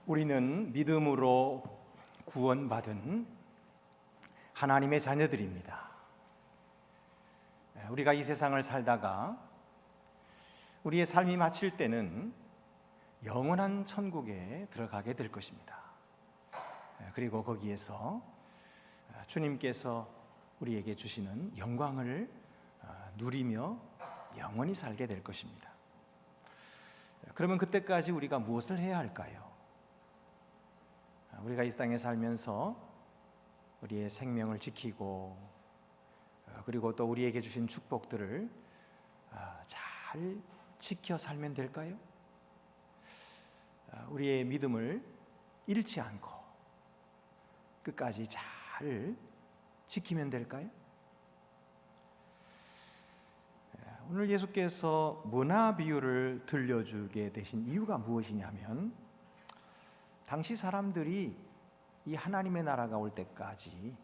우리는 믿음으로 구원받은 하나님의 자녀들입니다. 우리가 이 세상을 살다가 우리의 삶이 마칠 때는 영원한 천국에 들어가게 될 것입니다. 그리고 거기에서 주님께서 우리에게 주시는 영광을 누리며 영원히 살게 될 것입니다. 그러면 그때까지 우리가 무엇을 해야 할까요? 우리가 이 땅에 살면서 우리의 생명을 지키고 그리고 또 우리에게 주신 축복들을 잘 지켜 살면 될까요? 우리의 믿음을 잃지 않고 끝까지 잘 지키면 될까요? 오늘 예수께서 문화 비유를 들려주게 되신 이유가 무엇이냐면, 당시 사람들이 이 하나님의 나라가 올 때까지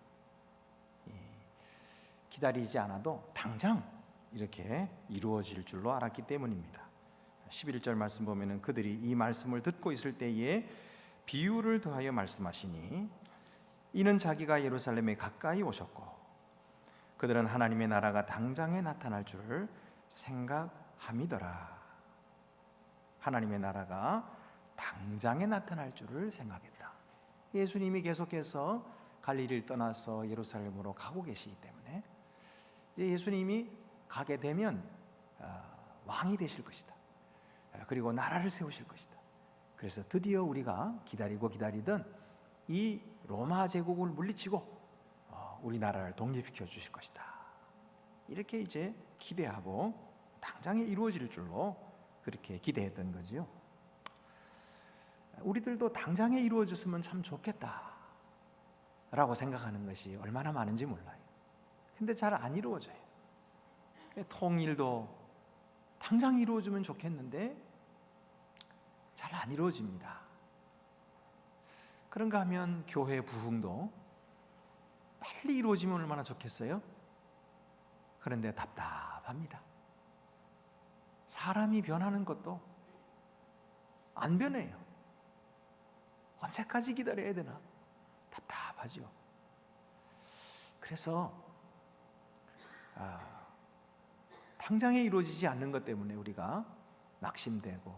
기다리지 않아도 당장 이렇게 이루어질 줄로 알았기 때문입니다. 11절 말씀 보면은 그들이 이 말씀을 듣고 있을 때에 비유를 더하여 말씀하시니 이는 자기가 예루살렘에 가까이 오셨고 그들은 하나님의 나라가 당장에 나타날 줄 생각함이더라. 하나님의 나라가 당장에 나타날 줄을 생각했다. 예수님이 계속해서 갈릴리를 떠나서 예루살렘으로 가고 계시기 때문에 예수님이 가게 되면 왕이 되실 것이다. 그리고 나라를 세우실 것이다. 그래서 드디어 우리가 기다리고 기다리던 이 로마 제국을 물리치고 우리나라를 독립시켜 주실 것이다. 이렇게 이제 기대하고 당장에 이루어질 줄로 그렇게 기대했던 거지요. 우리들도 당장에 이루어졌으면 참 좋겠다 라고 생각하는 것이 얼마나 많은지 몰라요. 근데 잘 안 이루어져요. 통일도 당장 이루어지면 좋겠는데 잘 안 이루어집니다. 그런가 하면 교회 부흥도 빨리 이루어지면 얼마나 좋겠어요? 그런데 답답합니다. 사람이 변하는 것도 안 변해요. 언제까지 기다려야 되나? 답답하죠. 그래서 당장에 이루어지지 않는 것 때문에 우리가 낙심되고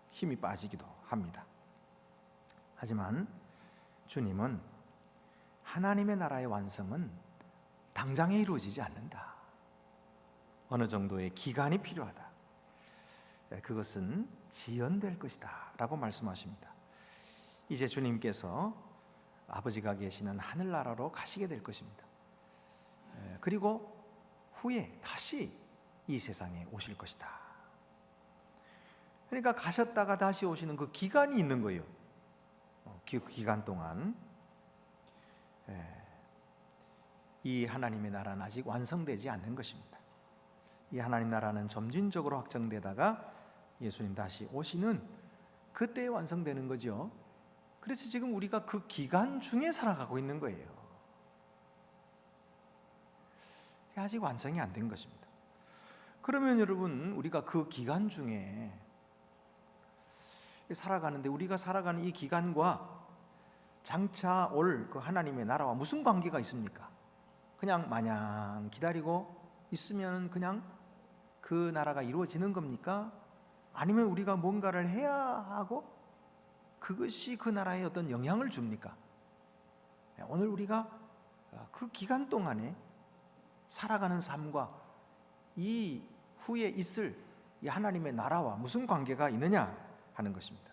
힘이 빠지기도 합니다. 하지만 주님은 하나님의 나라의 완성은 당장에 이루어지지 않는다. 어느 정도의 기간이 필요하다. 그것은 지연될 것이다 라고 말씀하십니다. 이제 주님께서 아버지가 계시는 하늘나라로 가시게 될 것입니다. 그리고 후에 다시 이 세상에 오실 것이다. 그러니까 가셨다가 다시 오시는 그 기간이 있는 거예요. 그 기간 동안 이 하나님의 나라는 아직 완성되지 않는 것입니다. 이 하나님 나라는 점진적으로 확정되다가 예수님 다시 오시는 그때 완성되는 거죠. 그래서 지금 우리가 그 기간 중에 살아가고 있는 거예요. 아직 완성이 안 된 것입니다. 그러면 여러분, 우리가 그 기간 중에 살아가는데 우리가 살아가는 이 기간과 장차 올 그 하나님의 나라와 무슨 관계가 있습니까? 그냥 마냥 기다리고 있으면 그냥 그 나라가 이루어지는 겁니까? 아니면 우리가 뭔가를 해야 하고 그것이 그 나라에 어떤 영향을 줍니까? 오늘 우리가 그 기간 동안에 살아가는 삶과 이 후에 있을 이 하나님의 나라와 무슨 관계가 있느냐 하는 것입니다.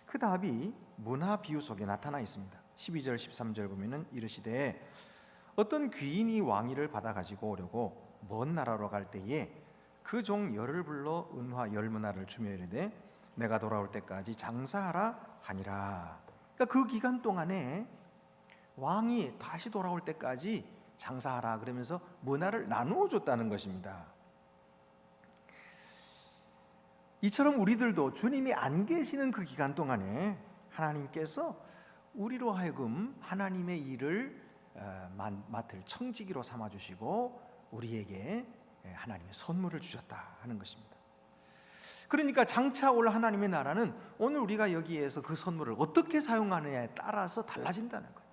그 답이 문화 비유 속에 나타나 있습니다. 12절 13절 보면은 이르시되 어떤 귀인이 왕위를 받아 가지고 오려고 먼 나라로 갈 때에 그 종 열을 불러 은화 열문화를 주며 이르되 내가 돌아올 때까지 장사하라 하니라. 그러니까 그 기간 동안에 왕이 다시 돌아올 때까지 장사하라 그러면서 문화를 나누어 줬다는 것입니다. 이처럼 우리들도 주님이 안 계시는 그 기간 동안에 하나님께서 우리로 하여금 하나님의 일을 맡을 청지기로 삼아주시고 우리에게 하나님의 선물을 주셨다 하는 것입니다. 그러니까 장차 올 하나님의 나라는 오늘 우리가 여기에서 그 선물을 어떻게 사용하느냐에 따라서 달라진다는 거예요.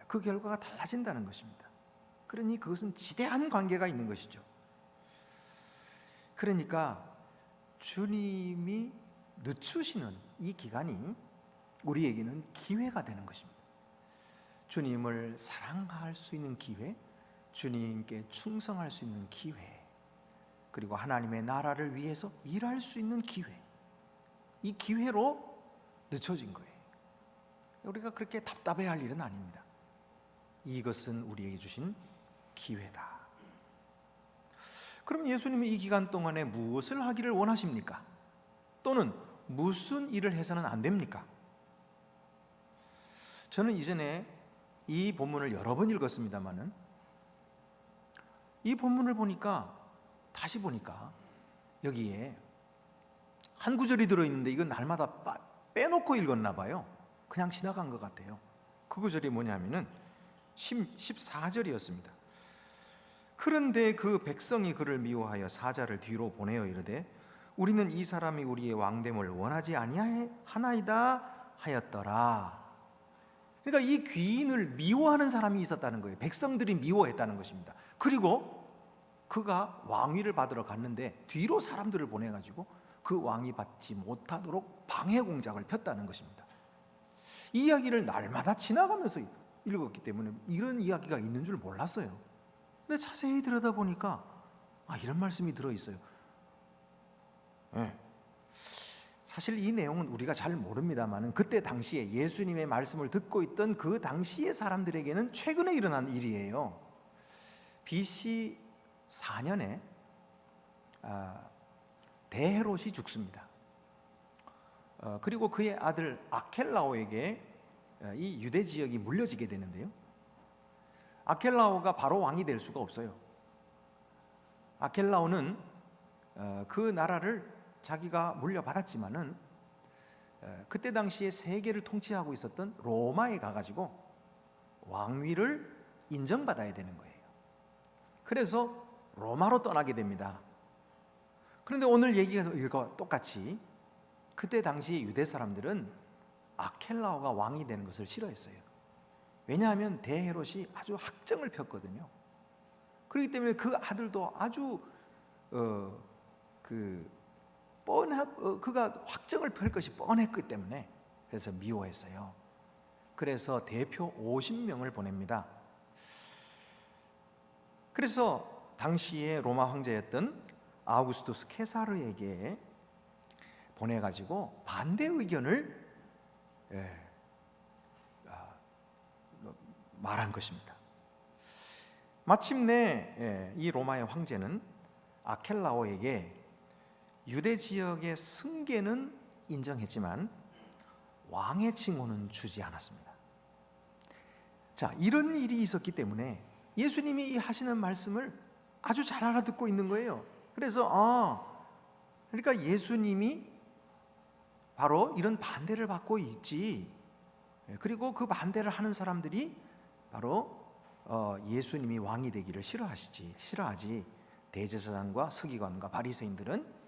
그 결과가 달라진다는 것입니다. 그러니 그것은 지대한 관계가 있는 것이죠. 그러니까 주님이 늦추시는 이 기간이 우리에게는 기회가 되는 것입니다. 주님을 사랑할 수 있는 기회, 주님께 충성할 수 있는 기회, 그리고 하나님의 나라를 위해서 일할 수 있는 기회, 이 기회로 늦춰진 거예요. 우리가 그렇게 답답해할 일은 아닙니다. 이것은 우리에게 주신 기회다. 그럼 예수님이 이 기간 동안에 무엇을 하기를 원하십니까? 또는 무슨 일을 해서는 안 됩니까? 저는 이전에 이 본문을 여러 번 읽었습니다만은 이 본문을 다시 보니까 여기에 한 구절이 들어있는데 이건 날마다 빼놓고 읽었나 봐요. 그냥 지나간 것 같아요. 그 구절이 뭐냐면은 14절이었습니다. 그런데 그 백성이 그를 미워하여 사자를 뒤로 보내어 이르되 우리는 이 사람이 우리의 왕됨을 원하지 아니하나이다 하였더라. 그러니까 이 귀인을 미워하는 사람이 있었다는 거예요. 백성들이 미워했다는 것입니다. 그리고 그가 왕위를 받으러 갔는데 뒤로 사람들을 보내가지고 그 왕위 받지 못하도록 방해 공작을 폈다는 것입니다. 이 이야기를 날마다 지나가면서 읽었기 때문에 이런 이야기가 있는 줄 몰랐어요. 근데 자세히 들여다보니까 이런 말씀이 들어있어요. 네. 사실 이 내용은 우리가 잘 모릅니다만 그때 당시에 예수님의 말씀을 듣고 있던 그 당시의 사람들에게는 최근에 일어난 일이에요. BC 4년에 대헤롯이 죽습니다. 그리고 그의 아들 아켈라오에게 이 유대 지역이 물려지게 되는데요. 아켈라오가 바로 왕이 될 수가 없어요. 아켈라오는 그 나라를 자기가 물려받았지만은 그때 당시에 세계를 통치하고 있었던 로마에 가가지고 왕위를 인정받아야 되는 거예요. 그래서 로마로 떠나게 됩니다. 그런데 오늘 얘기가 똑같이 그때 당시 유대 사람들은 아켈라오가 왕이 되는 것을 싫어했어요. 왜냐하면 대헤롯이 아주 학정을 폈거든요. 그렇기 때문에 그 아들도 아주 그가 확정을 펼 것이 뻔했기 때문에 그래서 미워했어요. 그래서 대표 50명을 보냅니다. 그래서 당시에 로마 황제였던 아우구스투스 케사르에게 보내가지고 반대 의견을 말한 것입니다. 마침내 이 로마의 황제는 아켈라오에게 유대 지역의 승계는 인정했지만 왕의 칭호는 주지 않았습니다. 자, 이런 일이 있었기 때문에 예수님이 하시는 말씀을 아주 잘 알아듣고 있는 거예요. 그래서 그러니까 예수님이 바로 이런 반대를 받고 있지. 그리고 그 반대를 하는 사람들이 바로 예수님이 왕이 되기를 싫어하지. 대제사장과 서기관과 바리새인들은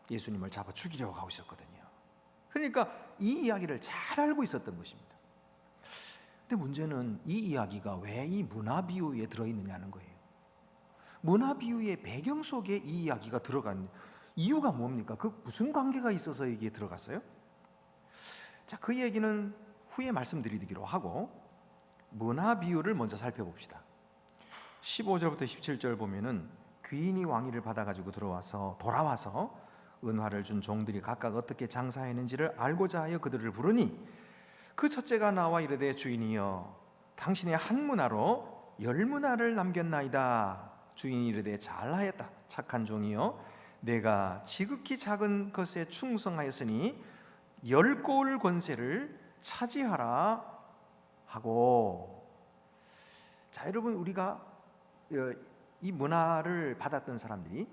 예수님을 잡아 죽이려고 하고 있었거든요. 그러니까 이 이야기를 잘 알고 있었던 것입니다. 근데 문제는 이 이야기가 왜 이 문화 비유에 들어있느냐는 거예요. 문화 비유의 배경 속에 이 이야기가 들어간 이유가 뭡니까? 그 무슨 관계가 있어서 여기에 들어갔어요? 자, 그 얘기는 후에 말씀드리기로 하고 문화 비유를 먼저 살펴봅시다. 15절부터 17절 보면은 귀인이 왕위를 받아가지고 돌아와서 은화를 준 종들이 각각 어떻게 장사했는지를 알고자 하여 그들을 부르니 그 첫째가 나와 이르되 주인이여 당신의 한 문화로 10문화를 남겼나이다. 주인이 이르되 잘하였다. 착한 종이여 내가 지극히 작은 것에 충성하였으니 10고을 권세를 차지하라 하고. 자, 여러분, 우리가 이 문화를 받았던 사람들이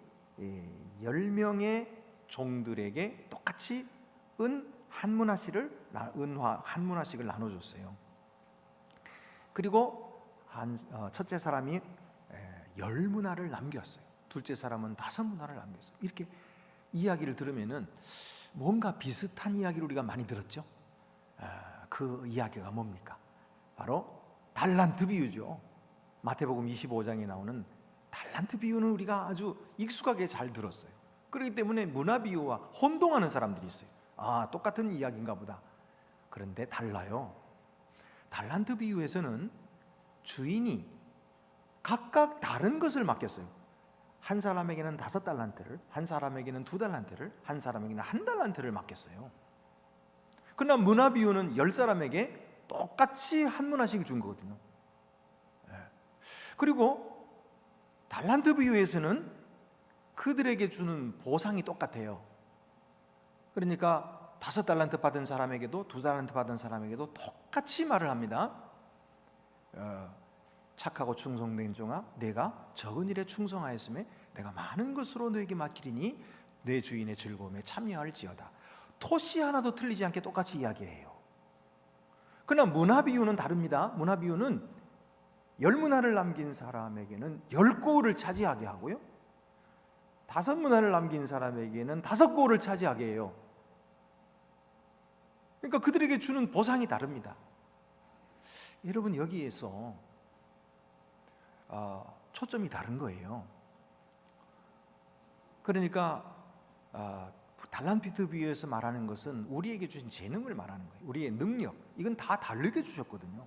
10명의 종들에게 똑같이 은화 한 문화씩을 나눠줬어요. 그리고 첫째 사람이 10문화를 남겼어요. 둘째 사람은 5문화를 남겼어요. 이렇게 이야기를 들으면은 뭔가 비슷한 이야기를 우리가 많이 들었죠. 그 이야기가 뭡니까? 바로 달란트 비유죠. 마태복음 25장에 나오는 달란트 비유는 우리가 아주 익숙하게 잘 들었어요. 그렇기 때문에 문화 비유와 혼동하는 사람들이 있어요. 똑같은 이야기인가 보다. 그런데 달라요. 달란트 비유에서는 주인이 각각 다른 것을 맡겼어요. 한 사람에게는 5달란트를, 한 사람에게는 2달란트를, 한 사람에게는 1달란트를 맡겼어요. 그러나 문화 비유는 10사람에게 똑같이 한 문화씩 준 거거든요. 그리고 달란트 비유에서는 그들에게 주는 보상이 똑같아요. 그러니까 5달란트 받은 사람에게도 2달란트 받은 사람에게도 똑같이 말을 합니다. 착하고 충성된 종아, 내가 적은 일에 충성하였음에 내가 많은 것으로 너에게 맡기리니 내 주인의 즐거움에 참여할지어다. 토시 하나도 틀리지 않게 똑같이 이야기해요. 그러나 문화 비유는 다릅니다. 문화 비유는 10문화를 남긴 사람에게는 10고을을 차지하게 하고요, 5문화를 남긴 사람에게는 5고을을 차지하게 해요. 그러니까 그들에게 주는 보상이 다릅니다. 여러분, 여기에서 초점이 다른 거예요. 그러니까 달란트 비유에서 말하는 것은 우리에게 주신 재능을 말하는 거예요. 우리의 능력, 이건 다 다르게 주셨거든요.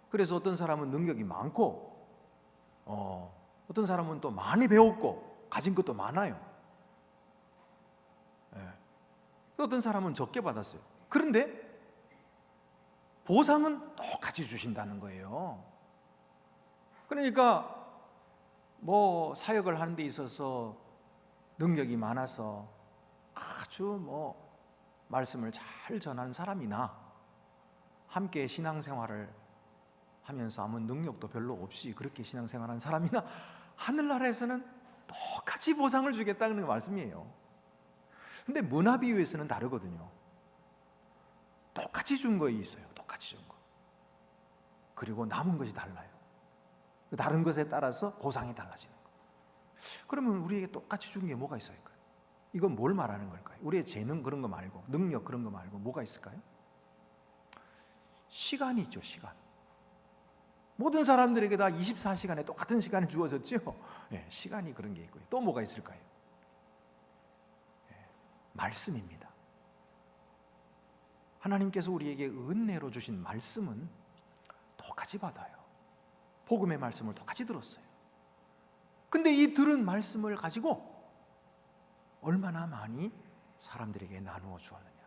그래서 어떤 사람은 능력이 많고 어떤 사람은 또 많이 배웠고 가진 것도 많아요. 어떤 사람은 적게 받았어요. 그런데 보상은 똑같이 주신다는 거예요. 그러니까 뭐 사역을 하는 데 있어서 능력이 많아서 아주 말씀을 잘 전하는 사람이나 함께 신앙생활을 하면서 아무 능력도 별로 없이 그렇게 신앙생활하는 사람이나 하늘나라에서는 똑같이 보상을 주겠다는 말씀이에요. 근데 문화 비유에서는 다르거든요. 똑같이 준 거 있어요. 똑같이 준 거. 그리고 남은 것이 달라요. 다른 것에 따라서 보상이 달라지는 거. 그러면 우리에게 똑같이 준 게 뭐가 있을까요? 이건 뭘 말하는 걸까요? 우리의 재능 그런 거 말고, 능력 그런 거 말고 뭐가 있을까요? 시간이 있죠. 시간. 모든 사람들에게 다 24시간에 똑같은 시간이 주어졌죠. 시간이 그런 게 있고요. 또 뭐가 있을까요? 말씀입니다. 하나님께서 우리에게 은혜로 주신 말씀은 똑같이 받아요. 복음의 말씀을 똑같이 들었어요. 근데 이 들은 말씀을 가지고 얼마나 많이 사람들에게 나누어 주었느냐,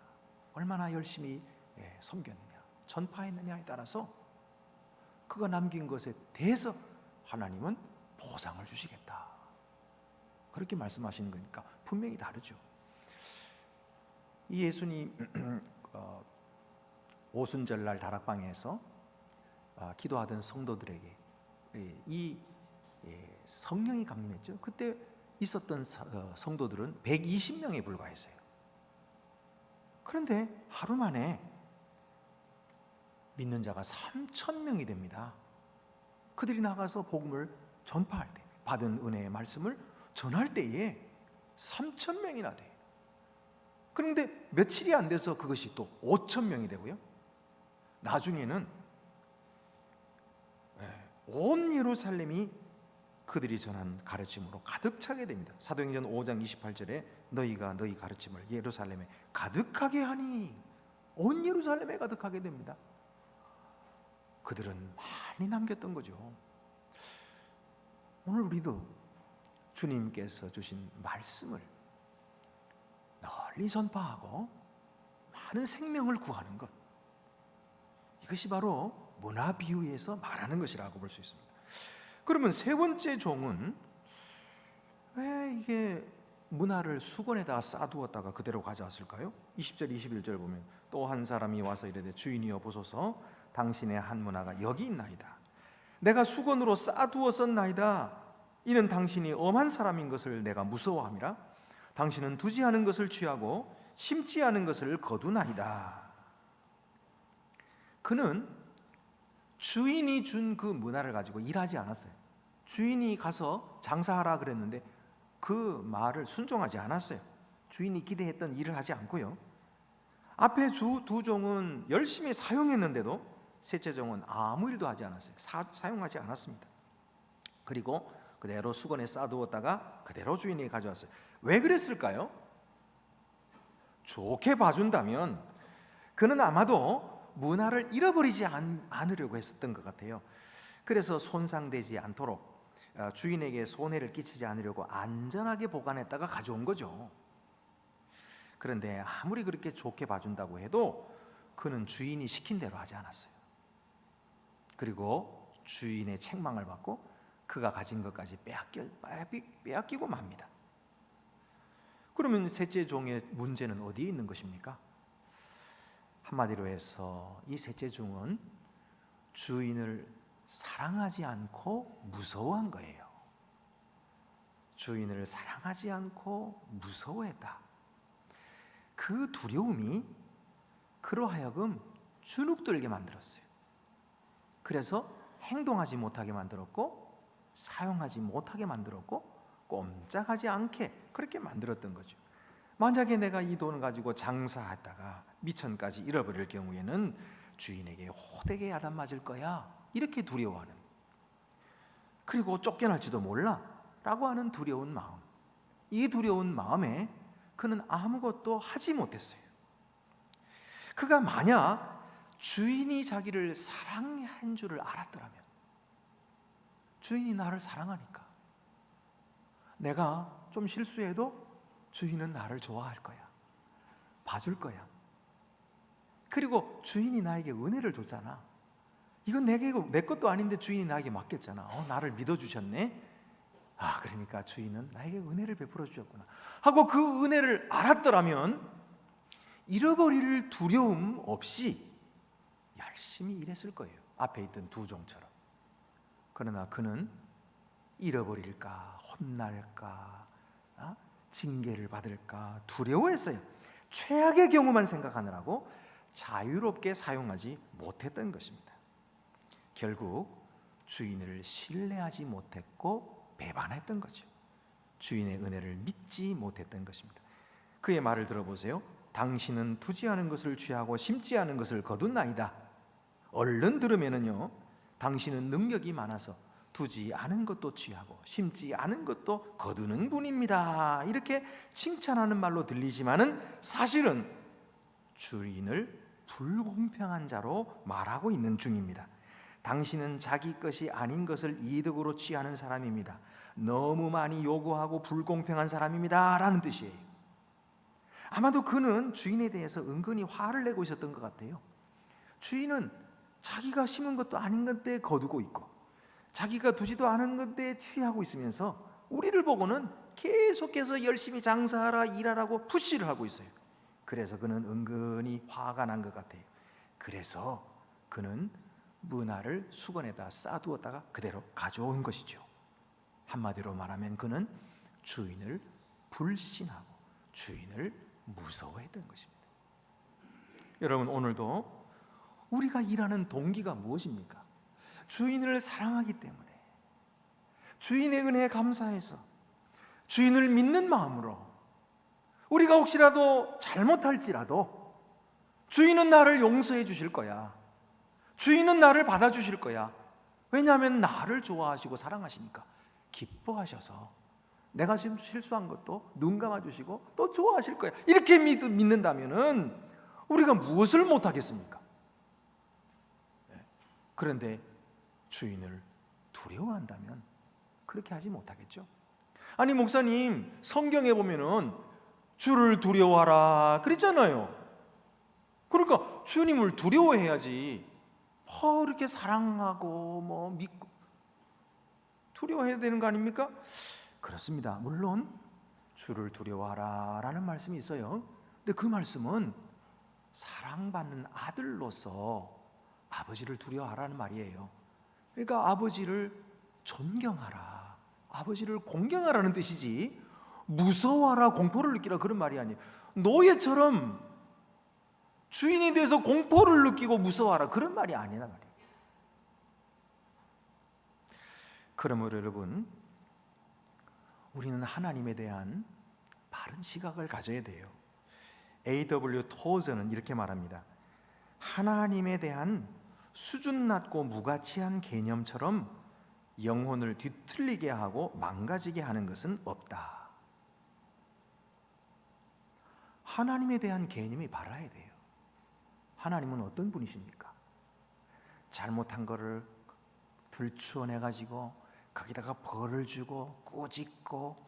얼마나 열심히 섬겼느냐, 전파했느냐에 따라서 그가 남긴 것에 대해서 하나님은 보상을 주시겠다, 그렇게 말씀하시는 거니까 분명히 다르죠. 이 예수님 오순절날 다락방에서 기도하던 성도들에게 이 성령이 강림했죠. 그때 있었던 성도들은 120명에 불과했어요. 그런데 하루 만에 믿는 자가 3,000명이 됩니다. 그들이 나가서 복음을 전파할 때, 받은 은혜의 말씀을 전할 때에 3,000명이나 돼요. 그런데 며칠이 안 돼서 그것이 또 5,000명이 되고요, 나중에는 온 예루살렘이 그들이 전한 가르침으로 가득 차게 됩니다. 사도행전 5장 28절에 너희가 너희 가르침을 예루살렘에 가득하게 하니, 온 예루살렘에 가득하게 됩니다. 그들은 많이 남겼던 거죠. 오늘 우리도 주님께서 주신 말씀을 널리 전파하고 많은 생명을 구하는 것, 이것이 바로 문화 비유에서 말하는 것이라고 볼 수 있습니다. 그러면 세 번째 종은 왜 이게 문화를 수건에다가 싸두었다가 그대로 가져왔을까요? 20절 21절 보면 또 한 사람이 와서 이르되 주인이여 보소서, 당신의 한 문화가 여기 있나이다. 내가 수건으로 싸두었었나이다. 이는 당신이 엄한 사람인 것을 내가 무서워함이라. 당신은 두지 않은 것을 취하고 심지 않은 것을 거두나이다. 그는 주인이 준 그 문화를 가지고 일하지 않았어요. 주인이 가서 장사하라 그랬는데 그 말을 순종하지 않았어요. 주인이 기대했던 일을 하지 않고요. 앞에 두 종은 열심히 사용했는데도 셋째 종은 아무 일도 하지 않았어요. 사용하지 않았습니다. 그리고 그대로 수건에 싸두었다가 그대로 주인에게 가져왔어요. 왜 그랬을까요? 좋게 봐준다면 그는 아마도 문화를 잃어버리지 않으려고 했었던 것 같아요. 그래서 손상되지 않도록 주인에게 손해를 끼치지 않으려고 안전하게 보관했다가 가져온 거죠. 그런데 아무리 그렇게 좋게 봐준다고 해도 그는 주인이 시킨 대로 하지 않았어요. 그리고 주인의 책망을 받고 그가 가진 것까지 빼앗기고 맙니다. 그러면 셋째 종의 문제는 어디에 있는 것입니까? 한마디로 해서 이 셋째 종은 주인을 사랑하지 않고 무서워한 거예요. 주인을 사랑하지 않고 무서워했다. 그 두려움이 그로 하여금 주눅들게 만들었어요. 그래서 행동하지 못하게 만들었고 사용하지 못하게 만들었고 꼼짝하지 않게 그렇게 만들었던 거죠. 만약에 내가 이 돈을 가지고 장사하다가 미천까지 잃어버릴 경우에는 주인에게 호되게 야단맞을 거야, 이렇게 두려워하는, 그리고 쫓겨날지도 몰라 라고 하는 두려운 마음, 이 두려운 마음에 그는 아무것도 하지 못했어요. 그가 만약 주인이 자기를 사랑한 줄을 알았더라면, 주인이 나를 사랑하니까 내가 좀 실수해도 주인은 나를 좋아할 거야, 봐줄 거야. 그리고 주인이 나에게 은혜를 줬잖아. 이건 내 것도 아닌데 주인이 나에게 맡겼잖아. 나를 믿어주셨네. 그러니까 주인은 나에게 은혜를 베풀어 주셨구나 하고 그 은혜를 알았더라면 잃어버릴 두려움 없이 열심히 일했을 거예요. 앞에 있던 두 종처럼. 그러나 그는 잃어버릴까, 혼날까, 징계를 받을까 두려워했어요. 최악의 경우만 생각하느라고 자유롭게 사용하지 못했던 것입니다. 결국 주인을 신뢰하지 못했고 배반했던 거죠. 주인의 은혜를 믿지 못했던 것입니다. 그의 말을 들어보세요. 당신은 투지 않은 것을 취하고 심지 않은 것을 거둔나이다. 얼른 들으면은요, 당신은 능력이 많아서 두지 않은 것도 취하고 심지 않은 것도 거두는 분입니다. 이렇게 칭찬하는 말로 들리지만은 사실은 주인을 불공평한 자로 말하고 있는 중입니다. 당신은 자기 것이 아닌 것을 이득으로 취하는 사람입니다. 너무 많이 요구하고 불공평한 사람입니다 라는 뜻이에요. 아마도 그는 주인에 대해서 은근히 화를 내고 있었던 것 같아요. 주인은 자기가 심은 것도 아닌 건데 거두고 있고 자기가 두지도 않은 건데 취하고 있으면서 우리를 보고는 계속해서 열심히 장사하라, 일하라고 푸시를 하고 있어요. 그래서 그는 은근히 화가 난 것 같아요. 그래서 그는 문화를 수건에다 싸두었다가 그대로 가져온 것이죠. 한마디로 말하면 그는 주인을 불신하고 주인을 무서워했던 것입니다. 여러분, 오늘도 우리가 일하는 동기가 무엇입니까? 주인을 사랑하기 때문에, 주인의 은혜에 감사해서 주인을 믿는 마음으로, 우리가 혹시라도 잘못할지라도 주인은 나를 용서해 주실 거야, 주인은 나를 받아주실 거야. 왜냐하면 나를 좋아하시고 사랑하시니까 기뻐하셔서 내가 지금 실수한 것도 눈 감아주시고 또 좋아하실 거야, 이렇게 믿는다면 우리가 무엇을 못하겠습니까? 그런데 주인을 두려워한다면 그렇게 하지 못하겠죠. 아니, 목사님, 성경에 보면은 주를 두려워하라 그랬잖아요. 그러니까 주님을 두려워해야지, 이렇게 사랑하고 믿고 두려워해야 되는 거 아닙니까? 그렇습니다. 물론 주를 두려워하라 라는 말씀이 있어요. 근데 그 말씀은 사랑받는 아들로서 아버지를 두려워하라는 말이에요. 그러니까 아버지를 존경하라, 아버지를 공경하라는 뜻이지 무서워하라, 공포를 느끼라 그런 말이 아니에요. 노예처럼 주인에 대해서 공포를 느끼고 무서워하라 그런 말이 아니란 말이에요. 그러므로 여러분, 우리는 하나님에 대한 바른 시각을 가져야 돼요. A.W. 토저는 이렇게 말합니다. 하나님에 대한 수준 낮고 무가치한 개념처럼 영혼을 뒤틀리게 하고 망가지게 하는 것은 없다. 하나님에 대한 개념이 바라야 돼요. 하나님은 어떤 분이십니까? 잘못한 거를 들추어내가지고 거기다가 벌을 주고 꾸짖고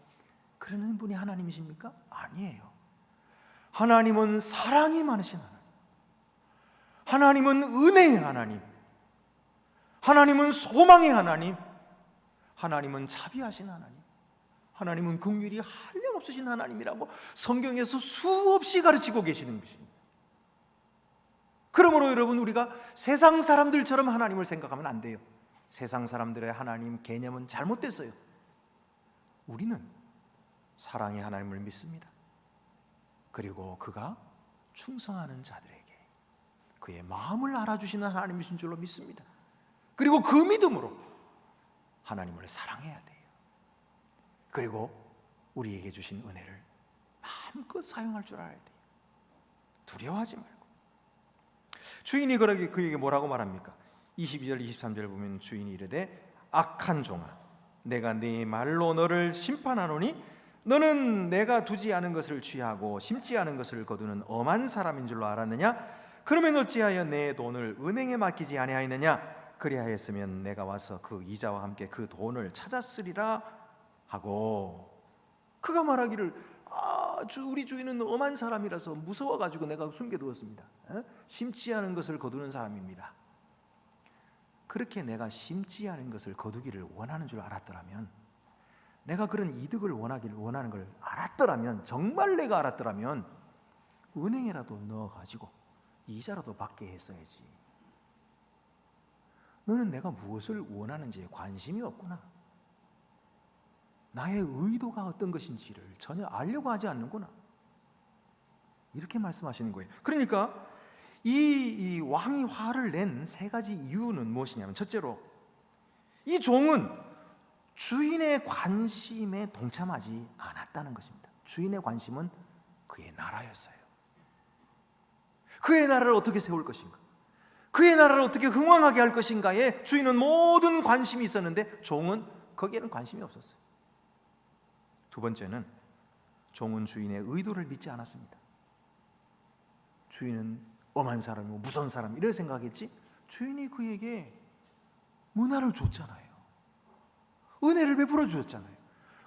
그러는 분이 하나님이십니까? 아니에요. 하나님은 사랑이 많으신 하나님, 하나님은 은혜의 하나님, 하나님은 소망의 하나님, 하나님은 자비하신 하나님, 하나님은 긍휼이 한량없으신 하나님이라고 성경에서 수없이 가르치고 계시는 것입니다. 그러므로 여러분, 우리가 세상 사람들처럼 하나님을 생각하면 안 돼요. 세상 사람들의 하나님 개념은 잘못됐어요. 우리는 사랑의 하나님을 믿습니다. 그리고 그가 충성하는 자들에게 그의 마음을 알아주시는 하나님이신 줄로 믿습니다. 그리고 그 믿음으로 하나님을 사랑해야 돼요. 그리고 우리에게 주신 은혜를 마음껏 사용할 줄 알아야 돼요. 두려워하지 말고. 주인이 그에게 뭐라고 말합니까? 22절 23절 보면 주인이 이르되 악한 종아, 내가 네 말로 너를 심판하노니 너는 내가 두지 않은 것을 취하고 심지 않은 것을 거두는 엄한 사람인 줄로 알았느냐? 그러면 어찌하여 내 돈을 은행에 맡기지 아니하였느냐? 그리하였으면 내가 와서 그 이자와 함께 그 돈을 찾았으리라 하고, 그가 말하기를 우리 주인은 엄한 사람이라서 무서워가지고 내가 숨겨두었습니다. 심지 않은 것을 거두는 사람입니다. 그렇게 내가 심지 않은 것을 거두기를 원하는 줄 알았더라면, 내가 그런 이득을 원하는 걸 알았더라면, 정말 내가 알았더라면 은행에라도 넣어가지고 이자라도 받게 했어야지. 너는 내가 무엇을 원하는지에 관심이 없구나. 나의 의도가 어떤 것인지를 전혀 알려고 하지 않는구나. 이렇게 말씀하시는 거예요. 그러니까 이 왕이 화를 낸 세 가지 이유는 무엇이냐면, 첫째로 이 종은 주인의 관심에 동참하지 않았다는 것입니다. 주인의 관심은 그의 나라였어요. 그의 나라를 어떻게 세울 것인가, 그의 나라를 어떻게 흥왕하게 할 것인가에 주인은 모든 관심이 있었는데 종은 거기에는 관심이 없었어요. 두 번째는 종은 주인의 의도를 믿지 않았습니다. 주인은 엄한 사람이고 무서운 사람 이렇게 생각했지, 주인이 그에게 문화를 줬잖아요. 은혜를 베풀어 주었잖아요.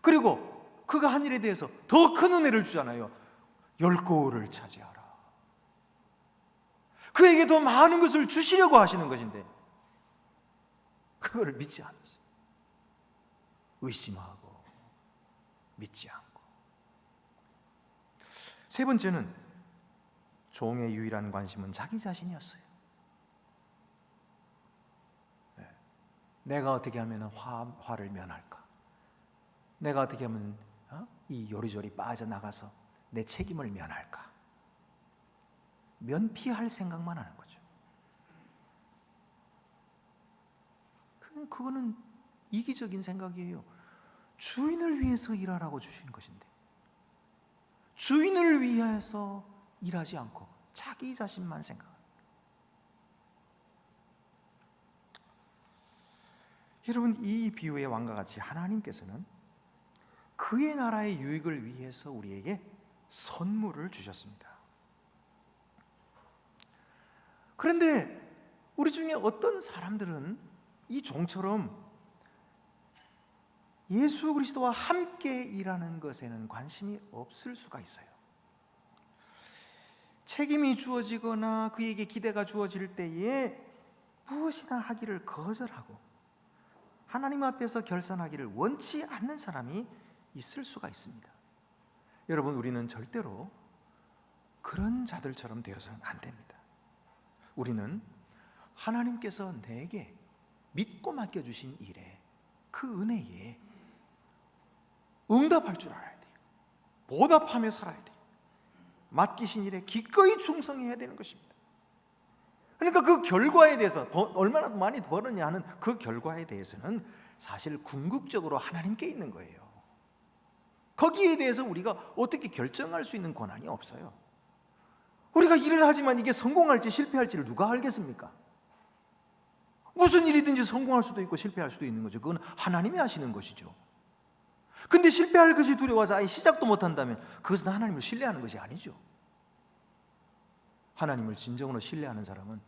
그리고 그가 한 일에 대해서 더 큰 은혜를 주잖아요. 10고을을 차지하라. 그에게 더 많은 것을 주시려고 하시는 것인데 그거를 믿지 않았어요. 의심하고 믿지 않고. 세 번째는 종의 유일한 관심은 자기 자신이었어요. 내가 어떻게 하면 화를 면할까? 내가 어떻게 하면 이 요리조리 빠져나가서 내 책임을 면할까? 면피할 생각만 하는 거죠. 그거는 이기적인 생각이에요. 주인을 위해서 일하라고 주신 것인데 주인을 위해서 일하지 않고 자기 자신만 생각합니다. 여러분, 이 비유의 왕과 같이 하나님께서는 그의 나라의 유익을 위해서 우리에게 선물을 주셨습니다. 그런데 우리 중에 어떤 사람들은 이 종처럼 예수 그리스도와 함께 일하는 것에는 관심이 없을 수가 있어요. 책임이 주어지거나 그에게 기대가 주어질 때에 무엇이나 하기를 거절하고 하나님 앞에서 결산하기를 원치 않는 사람이 있을 수가 있습니다. 여러분, 우리는 절대로 그런 자들처럼 되어서는 안 됩니다. 우리는 하나님께서 내게 믿고 맡겨주신 일에, 그 은혜에 응답할 줄 알아야 돼요. 보답하며 살아야 돼요. 맡기신 일에 기꺼이 충성해야 되는 것입니다. 그러니까 그 결과에 대해서 얼마나 많이 벌었냐 하는 그 결과에 대해서는 사실 궁극적으로 하나님께 있는 거예요. 거기에 대해서 우리가 어떻게 결정할 수 있는 권한이 없어요. 우리가 일을 하지만 이게 성공할지 실패할지를 누가 알겠습니까? 무슨 일이든지 성공할 수도 있고 실패할 수도 있는 거죠. 그건 하나님이 하시는 것이죠. 근데 실패할 것이 두려워서 아예 시작도 못한다면 그것은 하나님을 신뢰하는 것이 아니죠. 하나님을 진정으로 신뢰하는 사람은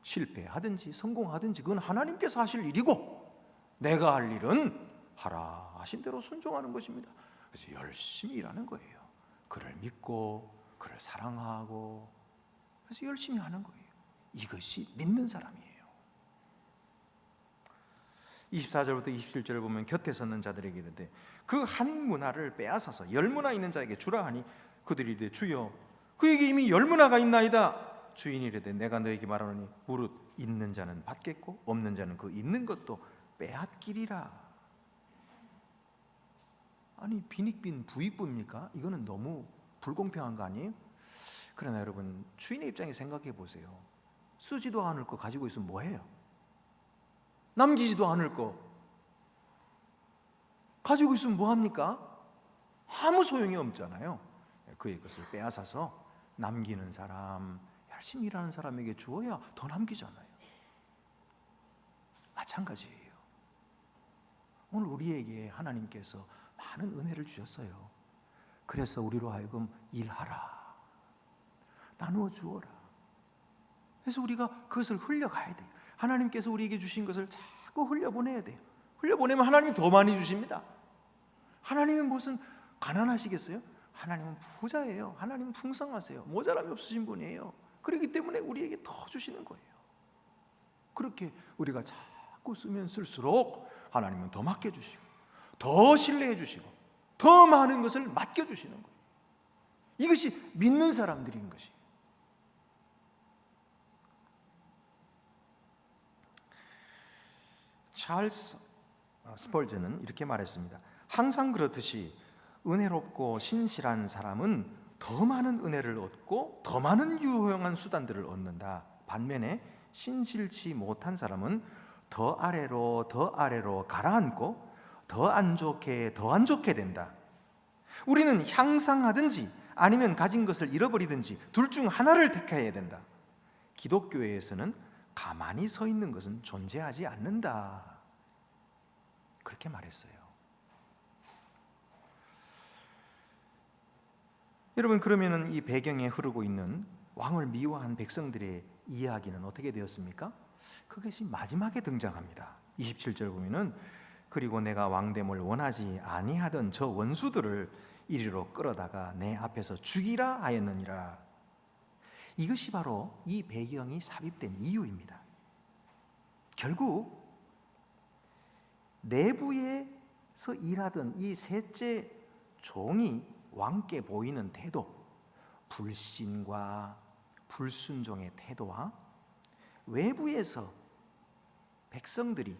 실패하든지 성공하든지 그건 하나님께서 하실 일이고 내가 할 일은 하라 하신 대로 순종하는 것입니다. 그래서 열심히 일하는 거예요. 그를 믿고 그를 사랑하고 그래서 열심히 하는 거예요. 이것이 믿는 사람이에요. 24절부터 27절을 보면 곁에 섰는 자들에게 이르되 그 한 문화를 빼앗아서 10문화 있는 자에게 주라 하니 그들이 이르되 주여 그에게 이미 10문화가 있나이다. 주인이 이르되 내가 너에게 말하노니 무릇 있는 자는 받겠고 없는 자는 그 있는 것도 빼앗기리라. 아니 빈익빈 부익부입니까? 이거는 너무 불공평한 거 아니에요? 그러나 여러분 주인의 입장에 생각해 보세요. 쓰지도 않을 거 가지고 있으면 뭐해요? 남기지도 않을 거 가지고 있으면 뭐합니까? 아무 소용이 없잖아요. 그의 것을 빼앗아서 남기는 사람, 열심히 일하는 사람에게 주어야 더 남기잖아요. 마찬가지예요. 오늘 우리에게 하나님께서 많은 은혜를 주셨어요. 그래서 우리로 하여금 일하라, 나누어 주어라. 그래서 우리가 그것을 흘려가야 돼요. 하나님께서 우리에게 주신 것을 자꾸 흘려보내야 돼요. 흘려보내면 하나님이 더 많이 주십니다. 하나님은 무슨 가난하시겠어요? 하나님은 부자예요. 하나님은 풍성하세요. 모자람이 없으신 분이에요. 그렇기 때문에 우리에게 더 주시는 거예요. 그렇게 우리가 자꾸 쓰면 쓸수록 하나님은 더 맡겨주시고 더 신뢰해 주시고 더 많은 것을 맡겨주시는 거예요. 이것이 믿는 사람들인 것이에요. 찰스 스펄전은 이렇게 말했습니다. 항상 그렇듯이 은혜롭고 신실한 사람은 더 많은 은혜를 얻고 더 많은 유용한 수단들을 얻는다. 반면에 신실치 못한 사람은 더 아래로 가라앉고 더 안 좋게 된다. 우리는 향상하든지 아니면 가진 것을 잃어버리든지 둘 중 하나를 택해야 된다. 기독교에서는 가만히 서 있는 것은 존재하지 않는다. 그렇게 말했어요. 여러분 그러면은 이 배경에 흐르고 있는 왕을 미워한 백성들의 이야기는 어떻게 되었습니까? 그것이 마지막에 등장합니다. 27절 보면은 그리고 내가 왕됨을 원하지 아니하던 저 원수들을 이리로 끌어다가 내 앞에서 죽이라 하였느니라. 이것이 바로 이 배경이 삽입된 이유입니다. 결국 내부에서 일하던 이 셋째 종이 왕께 보이는 태도, 불신과 불순종의 태도와 외부에서 백성들이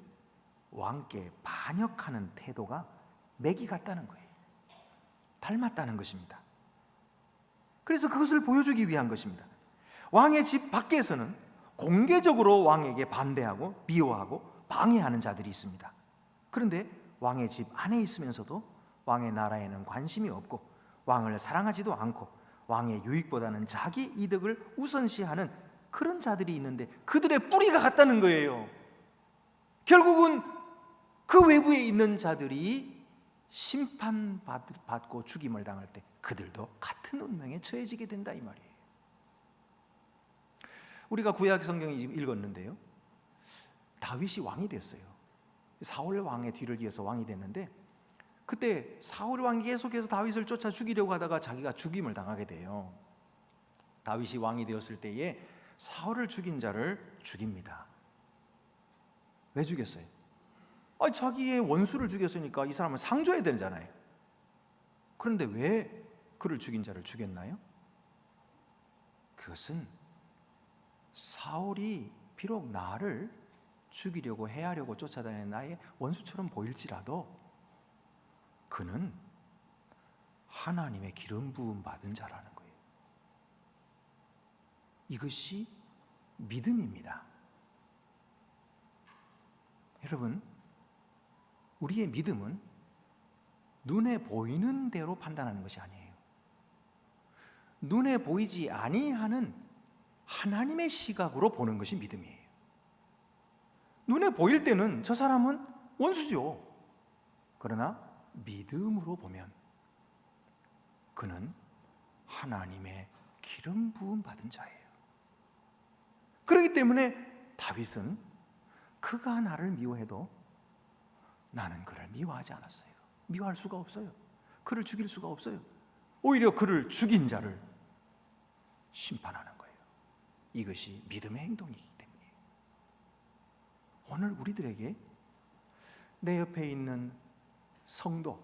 왕께 반역하는 태도가 맥이 같다는 거예요. 닮았다는 것입니다. 그래서 그것을 보여주기 위한 것입니다. 왕의 집 밖에서는 공개적으로 왕에게 반대하고 미워하고 방해하는 자들이 있습니다. 그런데 왕의 집 안에 있으면서도 왕의 나라에는 관심이 없고 왕을 사랑하지도 않고 왕의 유익보다는 자기 이득을 우선시하는 그런 자들이 있는데 그들의 뿌리가 같다는 거예요. 결국은 그 외부에 있는 자들이 심판받고 죽임을 당할 때 그들도 같은 운명에 처해지게 된다 이 말이에요. 우리가 구약 성경을 읽었는데요, 다윗이 왕이 됐어요. 사울 왕의 뒤를 이어서 왕이 됐는데 그때 사울 왕이 계속해서 다윗을 쫓아 죽이려고 하다가 자기가 죽임을 당하게 돼요. 다윗이 왕이 되었을 때에 사울을 죽인 자를 죽입니다. 왜 죽였어요? 자기의 원수를 죽였으니까 이 사람은 상줘야 되잖아요. 그런데 왜 그를 죽인 자를 죽였나요? 그것은 사울이 비록 나를 죽이려고 해하려고 쫓아다니는 나의 원수처럼 보일지라도 그는 하나님의 기름 부음 받은 자라는 거예요. 이것이 믿음입니다. 여러분, 우리의 믿음은 눈에 보이는 대로 판단하는 것이 아니에요. 눈에 보이지 아니하는 하나님의 시각으로 보는 것이 믿음이에요. 눈에 보일 때는 저 사람은 원수죠. 그러나 믿음으로 보면 그는 하나님의 기름 부음 받은 자예요. 그렇기 때문에 다윗은 그가 나를 미워해도 나는 그를 미워하지 않았어요. 미워할 수가 없어요. 그를 죽일 수가 없어요. 오히려 그를 죽인 자를 심판하는 거예요. 이것이 믿음의 행동이기 때문이에요. 오늘 우리들에게 내 옆에 있는 성도,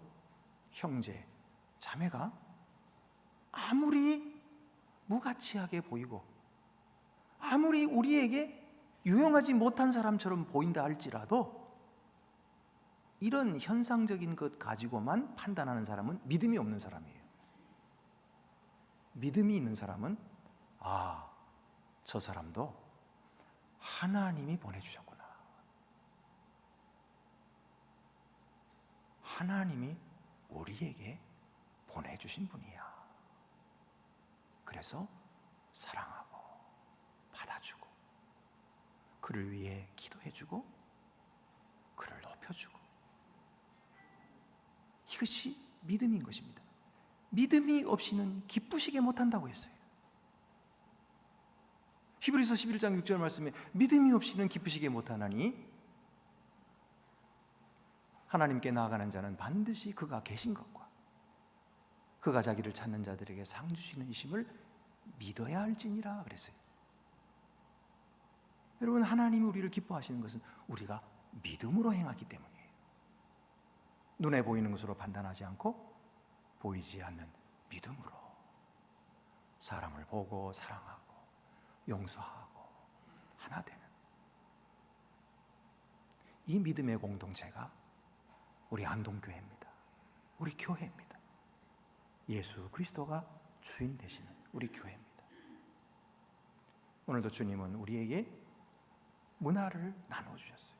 형제, 자매가 아무리 무가치하게 보이고 아무리 우리에게 유용하지 못한 사람처럼 보인다 할지라도 이런 현상적인 것 가지고만 판단하는 사람은 믿음이 없는 사람이에요. 믿음이 있는 사람은 저 사람도 하나님이 보내주셨구나. 하나님이 우리에게 보내주신 분이야. 그래서 사랑하고 받아주고 그를 위해 기도해주고 그를 높여주고, 이것이 믿음인 것입니다. 믿음이 없이는 기쁘시게 못한다고 했어요. 히브리서 11장 6절 말씀에 믿음이 없이는 기쁘시게 못하나니 하나님께 나아가는 자는 반드시 그가 계신 것과 그가 자기를 찾는 자들에게 상 주시는 이심을 믿어야 할지니라 그랬어요. 여러분, 하나님이 우리를 기뻐하시는 것은 우리가 믿음으로 행하기 때문이에요. 눈에 보이는 것으로 판단하지 않고 보이지 않는 믿음으로 사람을 보고 사랑하고 용서하고 하나 되는 이 믿음의 공동체가 우리 안동교회입니다. 우리 교회입니다. 예수 그리스도가 주인 되시는 우리 교회입니다. 오늘도 주님은 우리에게 문화를 나눠주셨어요.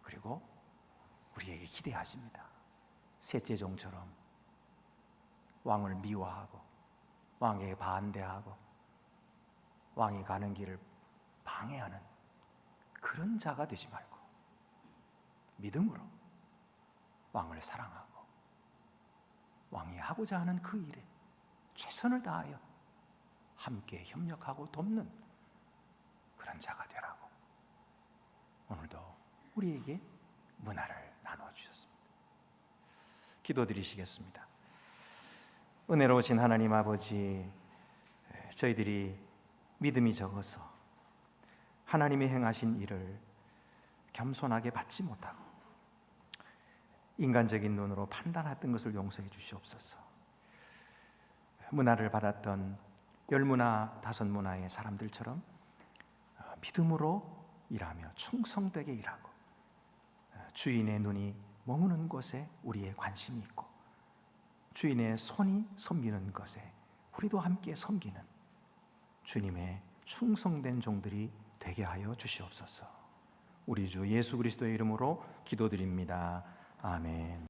그리고 우리에게 기대하십니다. 셋째 종처럼 왕을 미워하고 왕에게 반대하고 왕이 가는 길을 방해하는 그런 자가 되지 말고 믿음으로 왕을 사랑하고 왕이 하고자 하는 그 일에 최선을 다하여 함께 협력하고 돕는 그런 자가 되라고 오늘도 우리에게 문화를 나눠주셨습니다. 기도드리시겠습니다. 은혜로우신 하나님 아버지, 저희들이 믿음이 적어서 하나님이 행하신 일을 겸손하게 받지 못하고 인간적인 눈으로 판단했던 것을 용서해 주시옵소서. 문화를 받았던 10문화, 5문화의 사람들처럼 믿음으로 일하며 충성되게 일하고 주인의 눈이 머무는 곳에 우리의 관심이 있고 주인의 손이 섬기는 것에 우리도 함께 섬기는 주님의 충성된 종들이 되게 하여 주시옵소서. 우리 주 예수 그리스도의 이름으로 기도드립니다. 아멘.